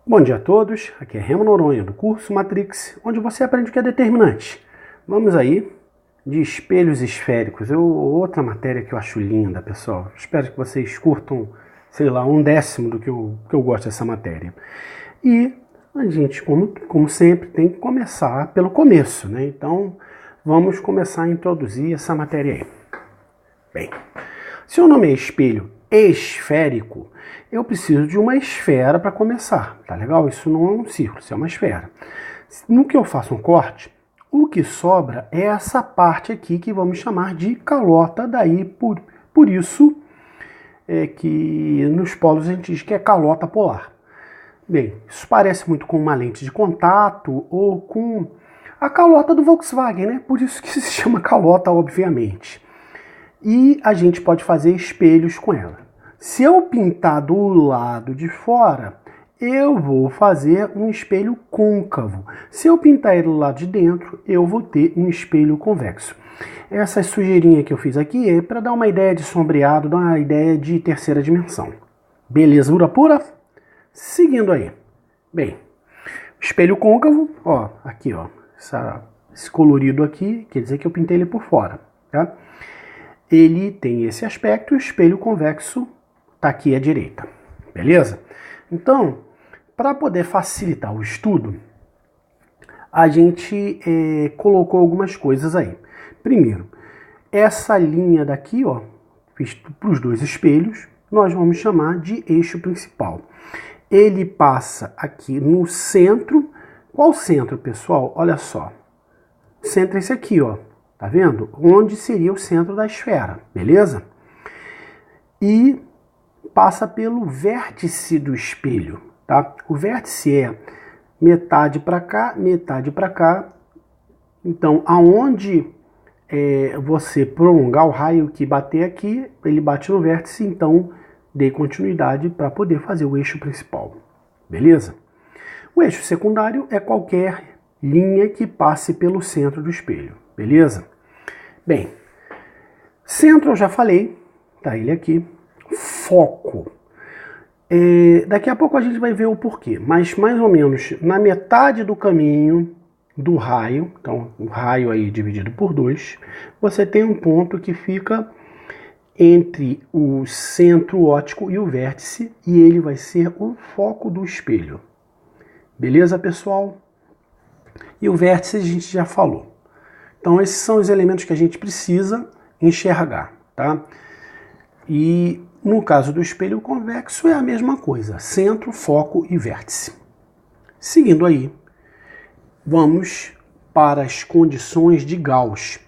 Bom dia a todos, aqui é Remo Noronha do curso Matrix, onde você aprende o que é determinante. Vamos aí de espelhos esféricos, outra matéria que eu acho linda, pessoal. Espero que vocês curtam, sei lá, 1/10 do que eu gosto dessa matéria. E a gente, como sempre, tem que começar pelo começo, né? Então, vamos começar a introduzir essa matéria aí. Bem, se o nome é espelho esférico, eu preciso de uma esfera para começar, tá legal? Isso não é um círculo, isso é uma esfera. No que eu faço um corte, o que sobra é essa parte aqui que vamos chamar de calota, daí por isso é que nos polos a gente diz que é calota polar. Bem, isso parece muito com uma lente de contato ou com a calota do Volkswagen, né? Por isso que se chama calota, obviamente. E a gente pode fazer espelhos com ela. Se eu pintar do lado de fora, eu vou fazer um espelho côncavo. Se eu pintar ele do lado de dentro, eu vou ter um espelho convexo. Essa sujeirinha que eu fiz aqui é para dar uma ideia de sombreado, dar uma ideia de terceira dimensão. Belezura pura? Seguindo aí. Bem, espelho côncavo, ó, aqui, ó, esse colorido aqui, quer dizer que eu pintei ele por fora, tá? Ele tem esse aspecto, o espelho convexo está aqui à direita, beleza? Então, para poder facilitar o estudo, a gente colocou algumas coisas aí. Primeiro, essa linha daqui, ó, fiz para os dois espelhos, nós vamos chamar de eixo principal. Ele passa aqui no centro. Qual centro, pessoal? Olha só. O centro é esse aqui, ó. Tá vendo? Onde seria o centro da esfera, beleza? E passa pelo vértice do espelho, tá? O vértice é metade para cá, metade para cá. Então, aonde você prolongar o raio que bater aqui, ele bate no vértice, então dê continuidade para poder fazer o eixo principal, beleza? O eixo secundário é qualquer linha que passe pelo centro do espelho, beleza? Bem, centro eu já falei, tá ele aqui. Foco. Daqui a pouco a gente vai ver o porquê, mas mais ou menos na metade do caminho do raio, então o raio aí dividido por 2, você tem um ponto que fica entre o centro óptico e o vértice, e ele vai ser o foco do espelho. Beleza, pessoal? E o vértice a gente já falou. Então esses são os elementos que a gente precisa enxergar, tá? E no caso do espelho convexo é a mesma coisa, centro, foco e vértice. Seguindo aí, vamos para as condições de Gauss.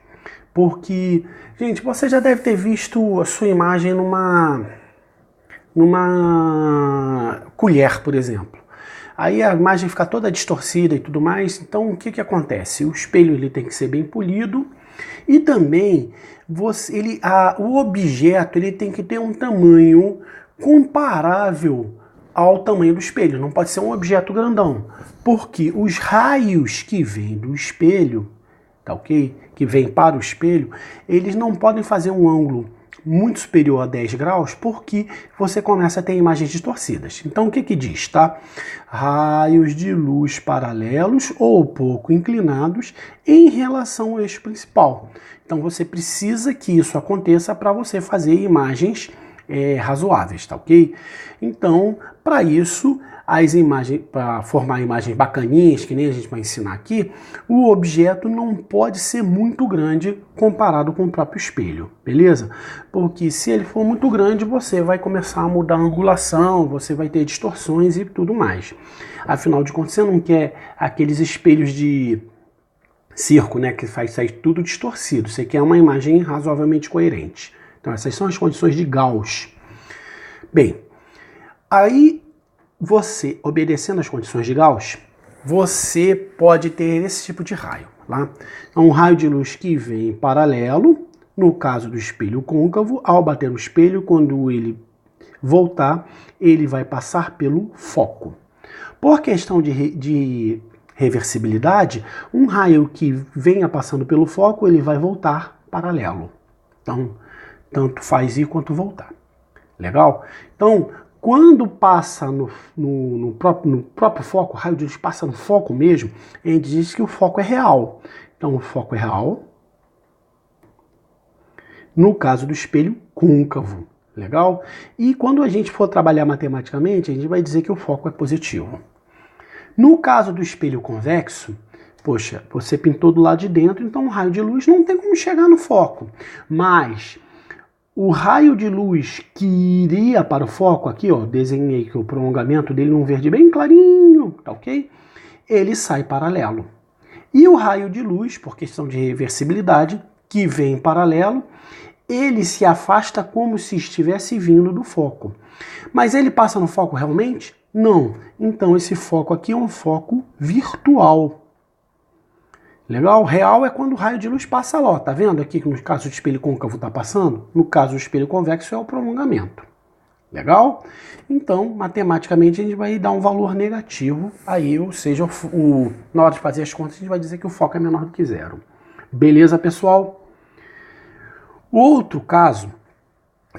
Porque, gente, você já deve ter visto a sua imagem numa colher, por exemplo. Aí a imagem fica toda distorcida e tudo mais. Então, o que acontece? O espelho ele tem que ser bem polido e também o objeto ele tem que ter um tamanho comparável ao tamanho do espelho. Não pode ser um objeto grandão, porque os raios que vêm do espelho, tá ok? Que vêm para o espelho, eles não podem fazer um ângulo muito superior a 10 graus, porque você começa a ter imagens distorcidas. Então o que diz, tá? Raios de luz paralelos ou pouco inclinados em relação ao eixo principal. Então você precisa que isso aconteça para você fazer imagens razoáveis, tá ok? Então, para isso, as imagens, para formar imagens bacaninhas, que nem a gente vai ensinar aqui, o objeto não pode ser muito grande comparado com o próprio espelho, beleza? Porque se ele for muito grande, você vai começar a mudar a angulação, você vai ter distorções e tudo mais. Afinal de contas, você não quer aqueles espelhos de circo, né, que faz sair tudo distorcido. Você quer uma imagem razoavelmente coerente. Então essas são as condições de Gauss. Bem, aí você, obedecendo as condições de Gauss, você pode ter esse tipo de raio. Tá? É um raio de luz que vem em paralelo, no caso do espelho côncavo, ao bater no espelho, quando ele voltar, ele vai passar pelo foco. Por questão de reversibilidade, um raio que venha passando pelo foco, ele vai voltar paralelo. Então, tanto faz ir quanto voltar. Legal? Então, Quando passa no próprio foco, o raio de luz passa no foco mesmo, a gente diz que o foco é real. Então, o foco é real. No caso do espelho côncavo, legal? E quando a gente for trabalhar matematicamente, a gente vai dizer que o foco é positivo. No caso do espelho convexo, poxa, você pintou do lado de dentro, então o raio de luz não tem como chegar no foco. Mas o raio de luz que iria para o foco, aqui ó, desenhei que o prolongamento dele num verde bem clarinho, tá ok? Ele sai paralelo. E o raio de luz, por questão de reversibilidade, que vem em paralelo, ele se afasta como se estivesse vindo do foco. Mas ele passa no foco realmente? Não. Então esse foco aqui é um foco virtual. Legal? Real é quando o raio de luz passa lá. Tá vendo aqui que no caso do espelho côncavo está passando? No caso do espelho convexo é o prolongamento. Legal? Então, matematicamente, a gente vai dar um valor negativo aí, ou seja, na hora de fazer as contas, a gente vai dizer que o foco é menor do que zero. Beleza, pessoal? O outro caso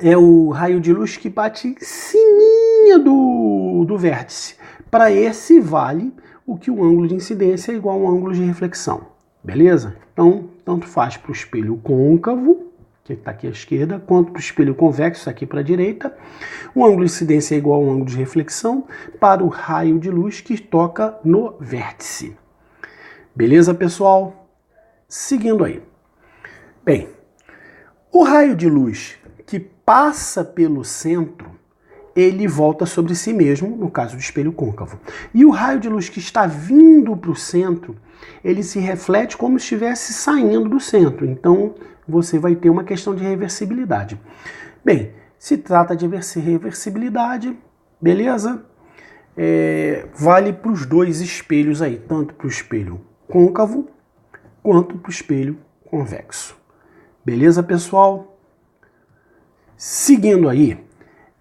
é o raio de luz que bate em cima do vértice. Para esse vale o que o ângulo de incidência é igual ao ângulo de reflexão. Beleza? Então, tanto faz para o espelho côncavo, que está aqui à esquerda, quanto para o espelho convexo, aqui para a direita. O ângulo de incidência é igual ao ângulo de reflexão para o raio de luz que toca no vértice. Beleza, pessoal? Seguindo aí. Bem, o raio de luz que passa pelo centro, ele volta sobre si mesmo, no caso do espelho côncavo. E o raio de luz que está vindo para o centro, ele se reflete como se estivesse saindo do centro. Então, você vai ter uma questão de reversibilidade. Bem, se trata de reversibilidade, beleza? Vale para os dois espelhos aí, tanto para o espelho côncavo quanto para o espelho convexo. Beleza, pessoal? Seguindo aí,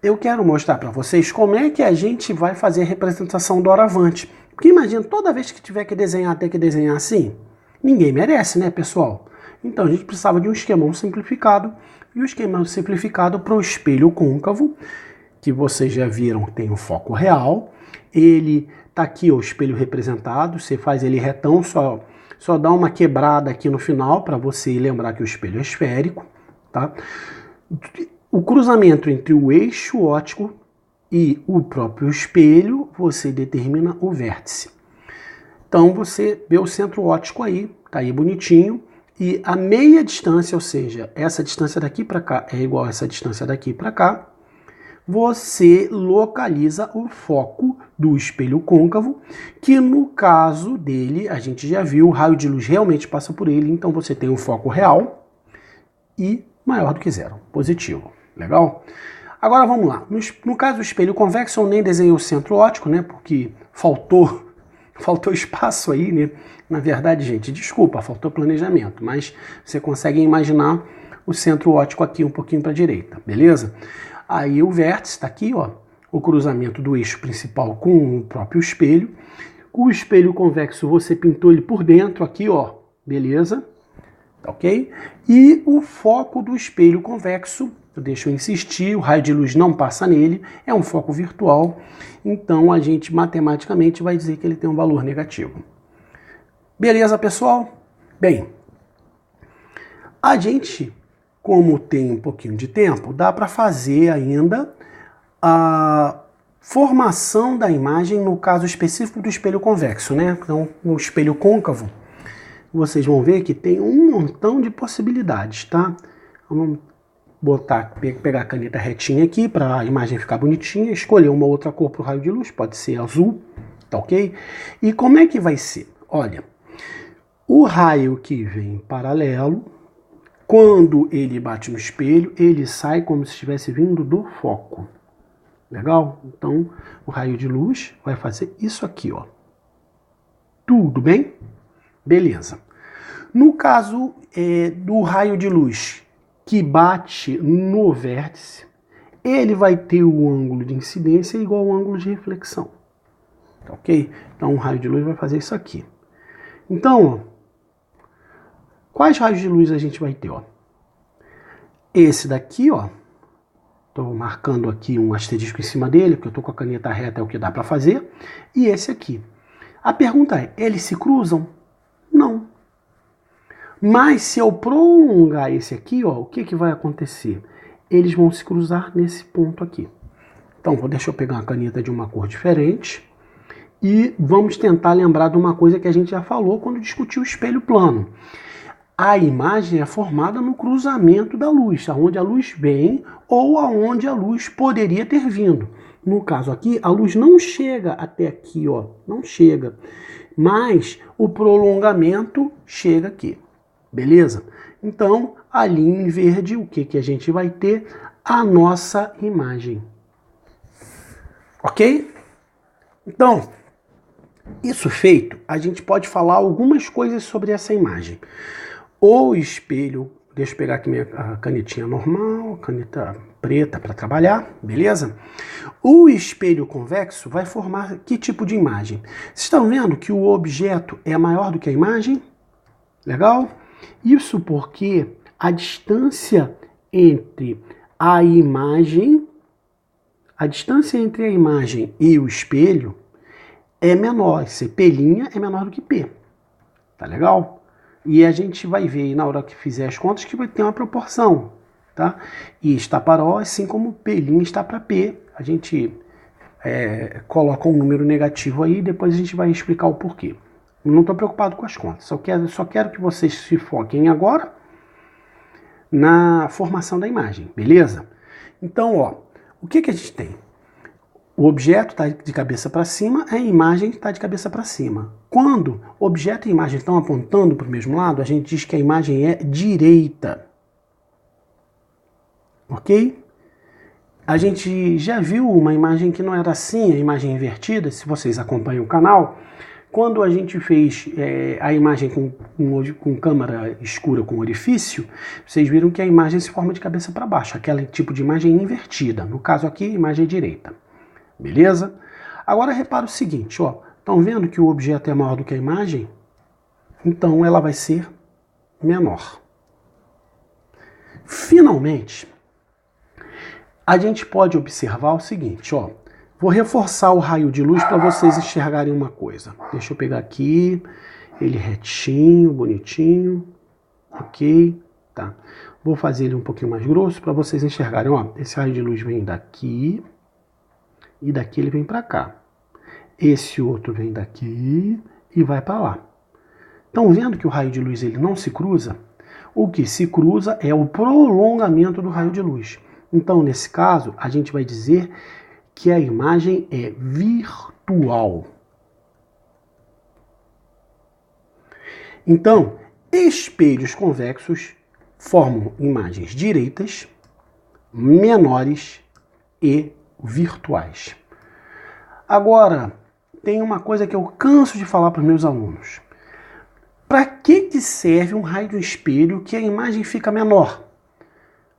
eu quero mostrar para vocês como é que a gente vai fazer a representação do doravante. Porque imagina, toda vez que tiver que desenhar, ter que desenhar assim, ninguém merece, né, pessoal? Então a gente precisava de um esquemão simplificado. E o esquema simplificado para o espelho côncavo, que vocês já viram, tem o foco real. Ele tá aqui, o espelho representado. Você faz ele retão, só dá uma quebrada aqui no final para você lembrar que o espelho é esférico, tá? O cruzamento entre o eixo óptico e o próprio espelho, você determina o vértice. Então você vê o centro óptico aí, tá aí bonitinho, e a meia distância, ou seja, essa distância daqui para cá é igual a essa distância daqui para cá, você localiza o foco do espelho côncavo, que no caso dele, a gente já viu, o raio de luz realmente passa por ele, então você tem um foco real e maior do que zero, positivo. Legal? Agora vamos lá. No caso do espelho convexo, eu nem desenhei o centro óptico, né? Porque faltou espaço aí, né? Na verdade, gente, desculpa, faltou planejamento, mas você consegue imaginar o centro óptico aqui um pouquinho para a direita, beleza? Aí o vértice está aqui, ó, o cruzamento do eixo principal com o próprio espelho. O espelho convexo você pintou ele por dentro aqui, ó, beleza? Ok? E o foco do espelho convexo, eu deixo eu insistir, o raio de luz não passa nele, é um foco virtual, então a gente matematicamente vai dizer que ele tem um valor negativo. Beleza, pessoal? Bem, a gente, como tem um pouquinho de tempo, dá para fazer ainda a formação da imagem no caso específico do espelho convexo, né? Então, o espelho côncavo, vocês vão ver que tem um montão de possibilidades, tá? Vamos pegar a caneta retinha aqui para a imagem ficar bonitinha, escolher uma outra cor para o raio de luz, pode ser azul, tá ok? E como é que vai ser? Olha, o raio que vem em paralelo, quando ele bate no espelho, ele sai como se estivesse vindo do foco. Legal? Então, o raio de luz vai fazer isso aqui, ó. Tudo bem? Beleza. No caso do raio de luz que bate no vértice, ele vai ter o ângulo de incidência igual ao ângulo de reflexão. Tá ok? Então, o raio de luz vai fazer isso aqui. Então, ó, quais raios de luz a gente vai ter? Ó? Esse daqui, ó, Estou marcando aqui um asterisco em cima dele, porque eu estou com a caneta reta, é o que dá para fazer. E esse aqui. A pergunta é, eles se cruzam? Não. Mas se eu prolongar esse aqui, ó, o que, que vai acontecer? Eles vão se cruzar nesse ponto aqui. Então, deixa eu pegar uma caneta de uma cor diferente. E vamos tentar lembrar de uma coisa que a gente já falou quando discutiu o espelho plano. A imagem é formada no cruzamento da luz, aonde a luz vem ou aonde a luz poderia ter vindo. No caso aqui, a luz não chega até aqui, ó, não chega. Mas o prolongamento chega aqui, beleza? Então, ali em verde, o que, que a gente vai ter? A nossa imagem. Ok? Então, isso feito, a gente pode falar algumas coisas sobre essa imagem. O espelho, deixa eu pegar aqui minha canetinha normal, caneta preta para trabalhar, beleza? O espelho convexo vai formar que tipo de imagem? Vocês estão vendo que o objeto é maior do que a imagem? Legal? Isso porque a distância entre a imagem e o espelho é menor. Esse P' é menor do que P. Tá legal? E a gente vai ver na hora que fizer as contas que vai ter uma proporção, tá? I está para O, assim como P' está para P. A gente coloca um número negativo aí e depois a gente vai explicar o porquê. Não estou preocupado com as contas, só quero que vocês se foquem agora na formação da imagem, beleza? Então, ó, o que, que a gente tem? O objeto está de cabeça para cima, a imagem está de cabeça para cima. Quando objeto e imagem estão apontando para o mesmo lado, a gente diz que a imagem é direita. Ok? A gente já viu uma imagem que não era assim, a imagem invertida, se vocês acompanham o canal. Quando a gente fez a imagem com câmera escura com orifício, vocês viram que a imagem se forma de cabeça para baixo, aquele tipo de imagem invertida. No caso aqui, imagem direita. Beleza? Agora repara o seguinte, ó. Estão vendo que o objeto é maior do que a imagem? Então ela vai ser menor. Finalmente, a gente pode observar o seguinte, ó. Vou reforçar o raio de luz para vocês enxergarem uma coisa. Deixa eu pegar aqui, ele retinho, bonitinho. Ok? Tá. Vou fazer ele um pouquinho mais grosso para vocês enxergarem, ó. Esse raio de luz vem daqui. E daqui ele vem para cá. Esse outro vem daqui e vai para lá. Estão vendo que o raio de luz ele não se cruza? O que se cruza é o prolongamento do raio de luz. Então, nesse caso, a gente vai dizer que a imagem é virtual. Então, espelhos convexos formam imagens direitas, menores e virtuais. Agora, tem uma coisa que eu canso de falar para os meus alunos. Para que serve um raio de espelho que a imagem fica menor?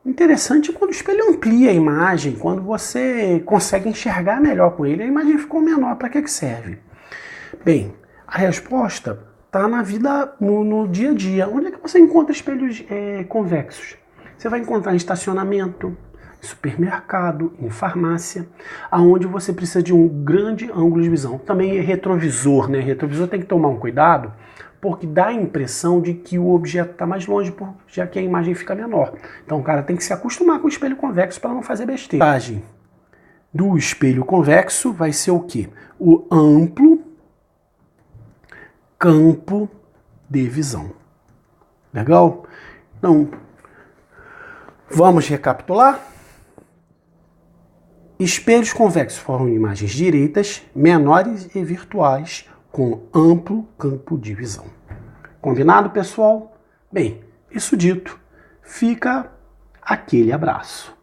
Interessante quando o espelho amplia a imagem, quando você consegue enxergar melhor com ele, a imagem ficou menor. Para que serve? Bem, a resposta está na vida, no dia a dia. Onde é que você encontra espelhos convexos? Você vai encontrar em estacionamento, em supermercado, em farmácia, aonde você precisa de um grande ângulo de visão. Também é retrovisor, né? Retrovisor tem que tomar um cuidado, porque dá a impressão de que o objeto está mais longe, já que a imagem fica menor. Então o cara tem que se acostumar com o espelho convexo para não fazer besteira. A imagem do espelho convexo vai ser o quê? O amplo campo de visão. Legal? Então, vamos recapitular? Espelhos convexos formam imagens direitas, menores e virtuais, com amplo campo de visão. Combinado, pessoal? Bem, isso dito, fica aquele abraço.